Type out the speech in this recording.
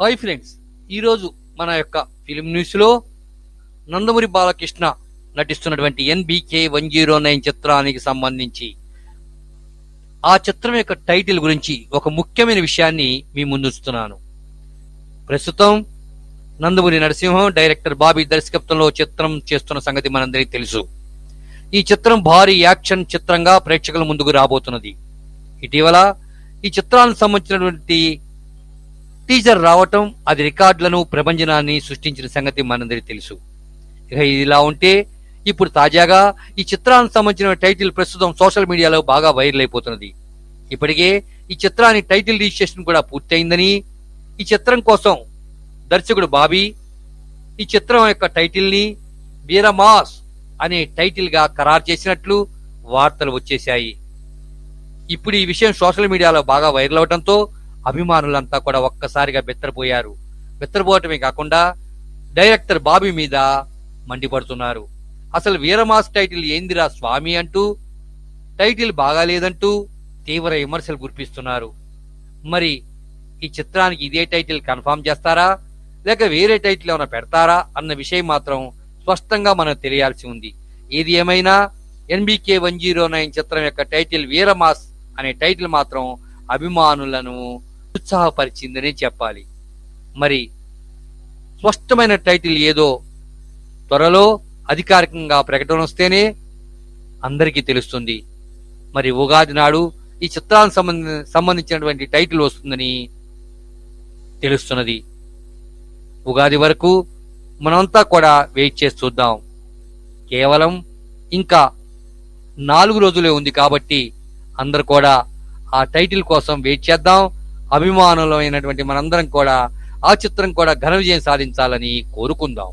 Hi friends, ఈరోజు మన యొక్క ఫిలిం న్యూస్లో నందమూరి బాలకృష్ణ నటిస్తున్నటువంటి NBK-109 చిత్రానికి సంబంధించి ఆ చిత్రం యొక్క టైటిల్ గురించి ఒక ముఖ్యమైన విషయాన్ని మీ ముందుస్తున్నాను. ప్రస్తుతం నందమూరి నరసింహం డైరెక్టర్ బాబీ దర్శకత్వంలో చిత్రం చేస్తున్న సంగతి మనందరికీ తెలుసు. ఈ చిత్రం భారీ యాక్షన్ చిత్రంగా ప్రేక్షకుల ముందుకు రాబోతున్నది. ఇటీవల ఈ చిత్రానికి సంబంధించినటువంటి టీజర్ రావటం అది రికార్డులను ప్రభంజనాన్ని సృష్టించిన సంగతి మనందరికీ తెలుసు. ఇక ఇలా ఉంటే ఇప్పుడు తాజాగా ఈ చిత్రానికి సంబంధించిన టైటిల్ ప్రస్తుతం సోషల్ మీడియాలో బాగా వైరల్ అయిపోతున్నది. ఇప్పటికే ఈ చిత్రానికి టైటిల్ రిజిస్ట్రేషన్ కూడా పూర్తయిందని, ఈ చిత్రం కోసం దర్శకుడు బాబీ ఈ చిత్రం యొక్క టైటిల్ ని వీరమాస్ అనే టైటిల్ గా ఖరారు చేసినట్లు వార్తలు వచ్చేశాయి. ఇప్పుడు ఈ విషయం సోషల్ మీడియాలో బాగా వైరల్ అవడంతో అభిమానులంతా కూడా ఒక్కసారిగా బెత్తరపోయారు. బెత్తరపోవటమే కాకుండా డైరెక్టర్ బాబీ మీద మండిపడుతున్నారు. అసలు వీరమాస్ టైటిల్ ఏందిరా స్వామి అంటూ, టైటిల్ బాగాలేదంటూ తీవ్ర విమర్శలు గుర్పిస్తున్నారు. మరి ఈ చిత్రానికి ఇదే టైటిల్ కన్ఫర్మ్ చేస్తారా లేక వేరే టైటిల్ ఏమైనా పెడతారా అన్న విషయం మాత్రం స్పష్టంగా మనకు తెలియాల్సి ఉంది. ఏది ఏమైనా NBK-109 చిత్రం యొక్క టైటిల్ వీరమాస్ అనే టైటిల్ మాత్రం అభిమానులను ఉత్సాహపరిచిందనే చెప్పాలి. మరి స్పష్టమైన టైటిల్ ఏదో త్వరలో అధికారికంగా ప్రకటన వస్తేనే అందరికీ తెలుస్తుంది. మరి ఉగాది నాడు ఈ చిత్రానికి సంబంధించినటువంటి టైటిల్ వస్తుందని తెలుస్తున్నది. ఉగాది వరకు మనమంతా కూడా వెయిట్ చేసి చూద్దాం. కేవలం ఇంకా 4 రోజులే ఉంది కాబట్టి అందరు కూడా ఆ టైటిల్ కోసం వెయిట్ చేద్దాం. అభిమానులమైనటువంటి మనందరం కూడా ఆ చిత్రం కూడా ఘన విజయం సాధించాలని కోరుకుందాం.